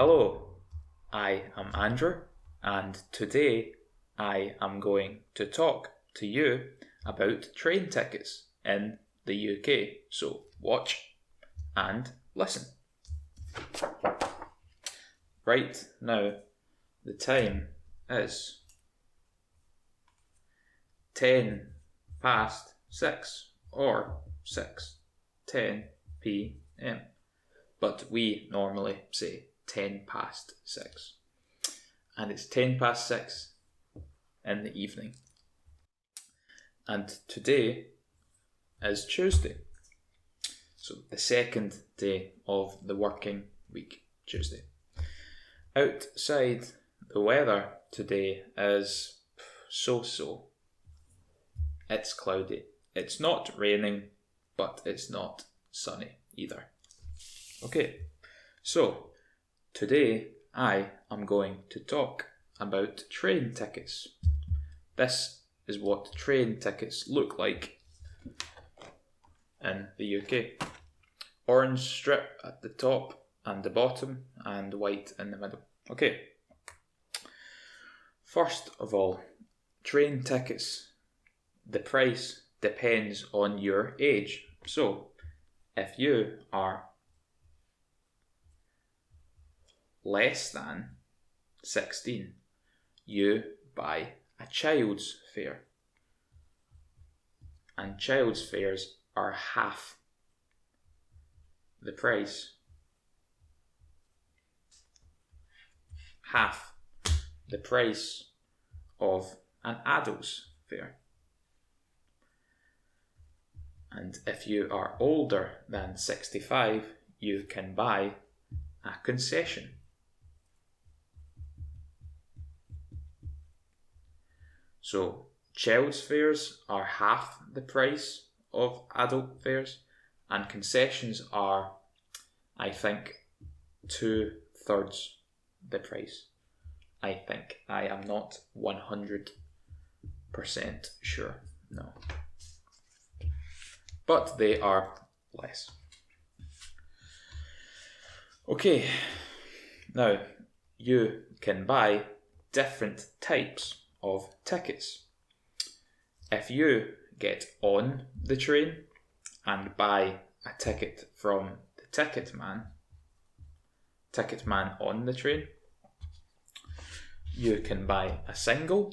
Hello, I am Andrew, and today I am going to talk to you about train tickets in the UK. So watch and listen. Right now, the time is 6:10 or 6:10 p.m. But we normally say 6:10. And it's 6:10 in the evening. And today is Tuesday. So the second day of the working week, Tuesday. Outside, the weather today is so-so. It's cloudy. It's not raining, but it's not sunny either. Okay, so today I am going to talk about train tickets. This is what train tickets look like in the UK. Orange strip at the top and the bottom, and white in the middle. Okay. First of all, train tickets, the price depends on your age. So, if you are less than 16, you buy a child's fare. And child's fares are half the price. Half the price of an adult's fare. And if you are older than 65, you can buy a concession. So, child's fares are half the price of adult fares, and concessions are, I think, 2/3 the price. I think. I am not 100% sure. No. But they are less. Okay, now you can buy different types of tickets. If you get on the train and buy a ticket from the ticket man on the train, you can buy a single.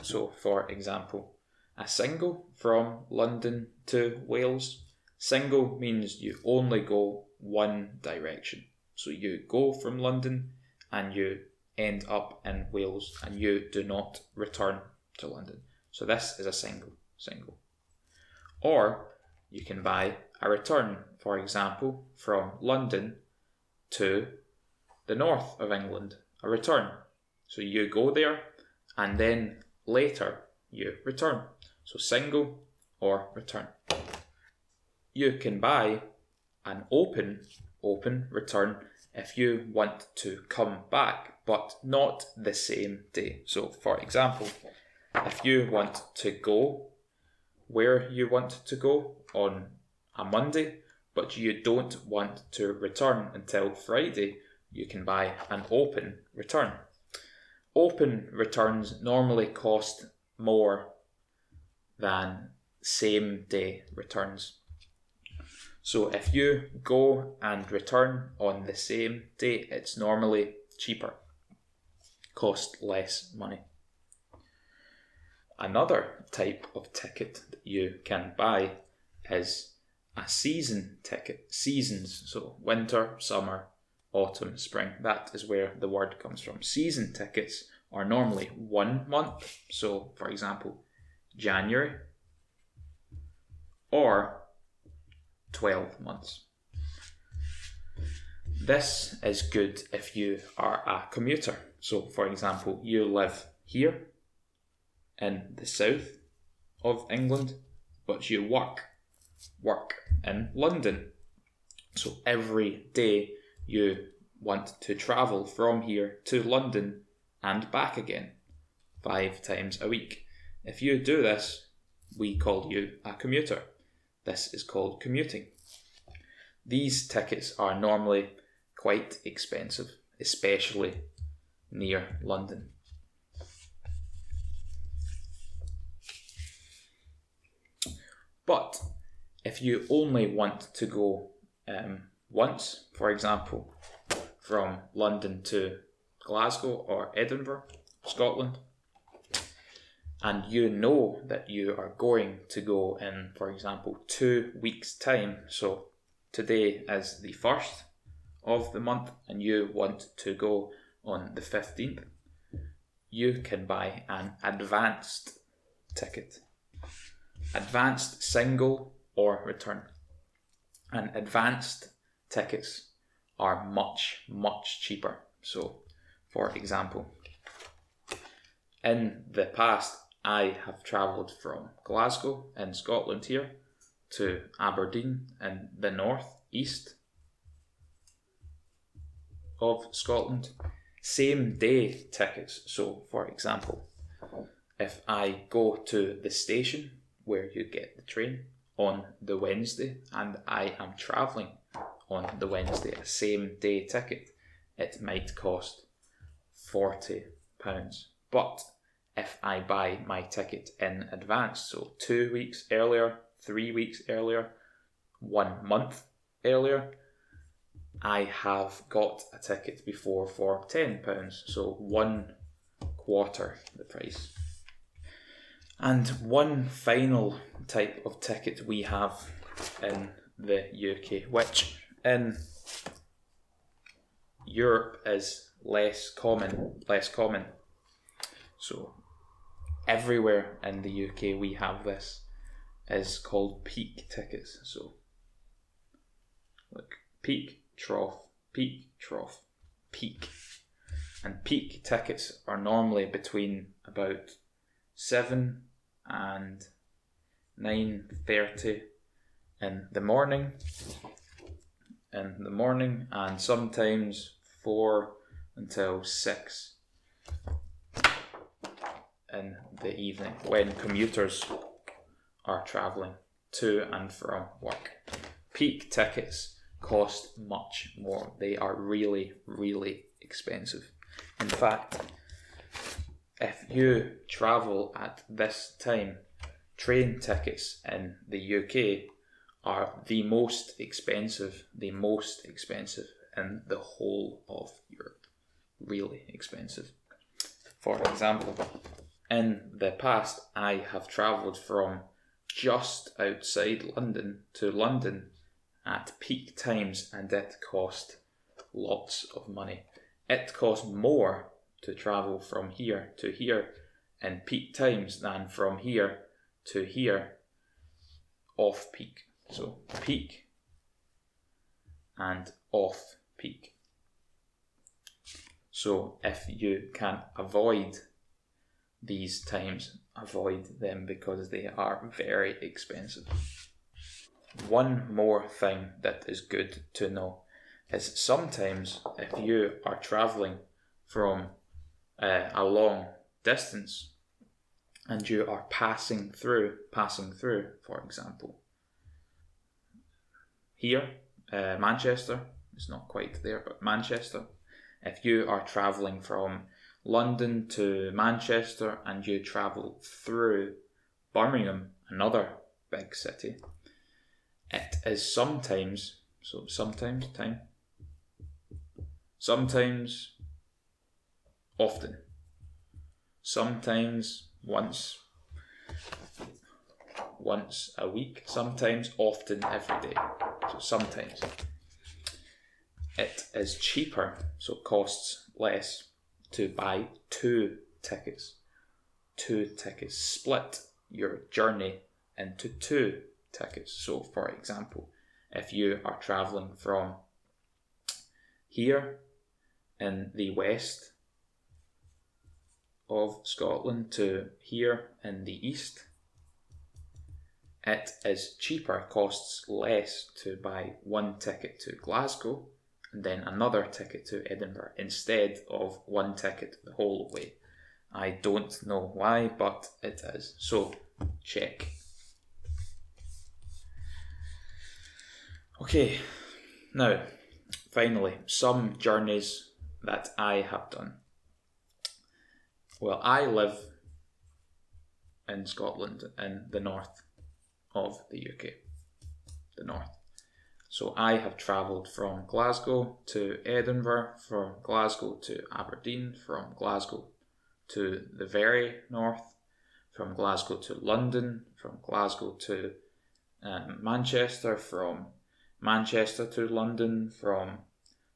So, for example, a single from London to Wales. Single means you only go one direction. So you go from London and you end up in Wales and you do not return to London. So this is a single. Or you can buy a return, for example, from London to the north of England, a return. So you go there and then later you return. So single or return. You can buy an open return if you want to come back, but not the same day. So, for example, if you want to go where you want to go on a Monday, but you don't want to return until Friday, you can buy an open return. Open returns normally cost more than same day returns. So if you go and return on the same day, it's normally cheaper, cost less money. Another type of ticket that you can buy is a season ticket. Seasons, so winter, summer, autumn, spring. That is where the word comes from. Season tickets are normally 1 month. So, for example, January, or 12 months. This is good if you are a commuter. So, for example, you live here in the south of England, but you work in London. So every day you want to travel from here to London and back again 5 times a week. If you do this, we call you a commuter. This is called commuting. These tickets are normally quite expensive, especially near London. But if you only want to go once, for example, from London to Glasgow or Edinburgh, Scotland, and you know that you are going to go in, for example, 2 weeks' time, so today is the 1st of the month and you want to go on the 15th, you can buy an advanced ticket. Advanced single or return. And advanced tickets are much, much cheaper. So, for example, in the past, I have travelled from Glasgow in Scotland here to Aberdeen in the north east of Scotland. Same day tickets. So, for example, if I go to the station where you get the train on the Wednesday and I am travelling on the Wednesday, a same day ticket, it might cost £40. But if I buy my ticket in advance, so 2 weeks earlier, 3 weeks earlier, 1 month earlier, I have got a ticket before for £10, so 1/4 the price. And one final type of ticket we have in the UK, which in Europe is less common. So everywhere in the UK we have this, is called peak tickets. So look, peak, trough, peak, trough, peak. And peak tickets are normally between about 7 and 9:30 in the morning, and sometimes 4 until 6 in the evening when commuters are travelling to and from work. Peak tickets cost much more. They are really, really expensive. In fact, if you travel at this time, train tickets in the UK are the most expensive in the whole of Europe. Really expensive. For example, in the past, I have travelled from just outside London to London at peak times, and it cost lots of money. It cost more to travel from here to here in peak times than from here to here off peak. So peak and off peak. So if you can avoid these times, avoid them because they are very expensive. One more thing that is good to know is sometimes if you are travelling from a long distance and you are passing through, for example, here, Manchester, it's not quite there, but Manchester, if you are travelling from London to Manchester and you travel through Birmingham, another big city, it is sometimes often, sometimes once a week, sometimes often every day. So sometimes it is cheaper, so costs less to buy two tickets. Split your journey into 2 tickets. So for example, if you are travelling from here in the west of Scotland to here in the east, it is cheaper, costs less to buy 1 ticket to Glasgow and then another ticket to Edinburgh instead of 1 ticket the whole way. I don't know why, but it is. So check. Okay, now finally, some journeys that I have done. Well, I live in Scotland, in the north of the UK. The north. So I have travelled from Glasgow to Edinburgh, from Glasgow to Aberdeen, from Glasgow to the very north, from Glasgow to London, from Glasgow to Manchester, from Manchester to London, from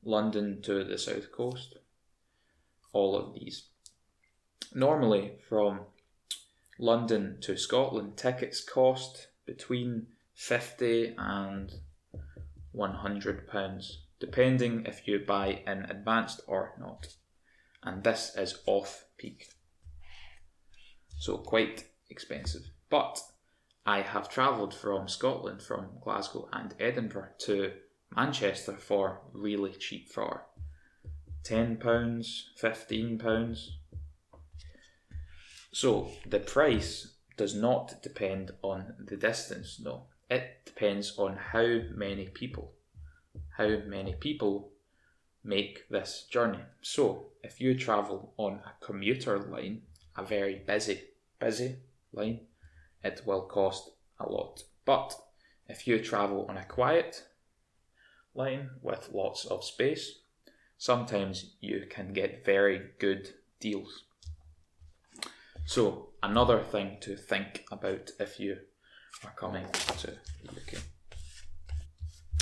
London to the south coast. All of these. Normally, from London to Scotland, tickets cost between £50 and £100, depending if you buy in advance or not. And this is off-peak, so quite expensive. But I have travelled from Scotland, from Glasgow and Edinburgh to Manchester for really cheap, for £10, £15. So the price does not depend on the distance, no. It depends on how many people make this journey. So if you travel on a commuter line, a very busy line, it will cost a lot. But if you travel on a quiet line with lots of space, sometimes you can get very good deals. So another thing to think about if you are coming to the UK.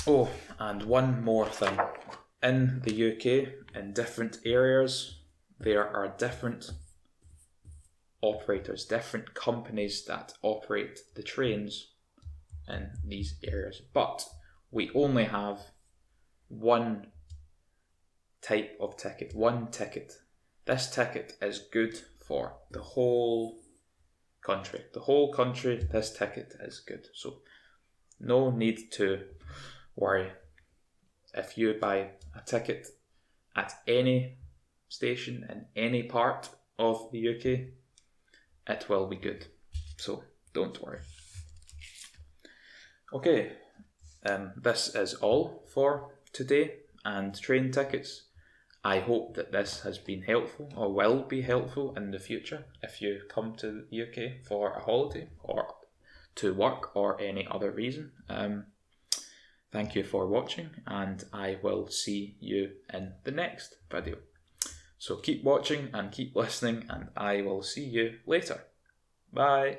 Oh, and one more thing. In the UK, in different areas, there are different operators, different companies that operate the trains in these areas. But we only have one type of ticket, one ticket. This ticket is good for the whole country. The whole country, this ticket is good. So no need to worry. If you buy a ticket at any station in any part of the UK, it will be good. So don't worry. Okay, this is all for today and train tickets. I hope that this has been helpful or will be helpful in the future if you come to the UK for a holiday or to work or any other reason. Thank you for watching, and I will see you in the next video. So keep watching and keep listening, and I will see you later. Bye.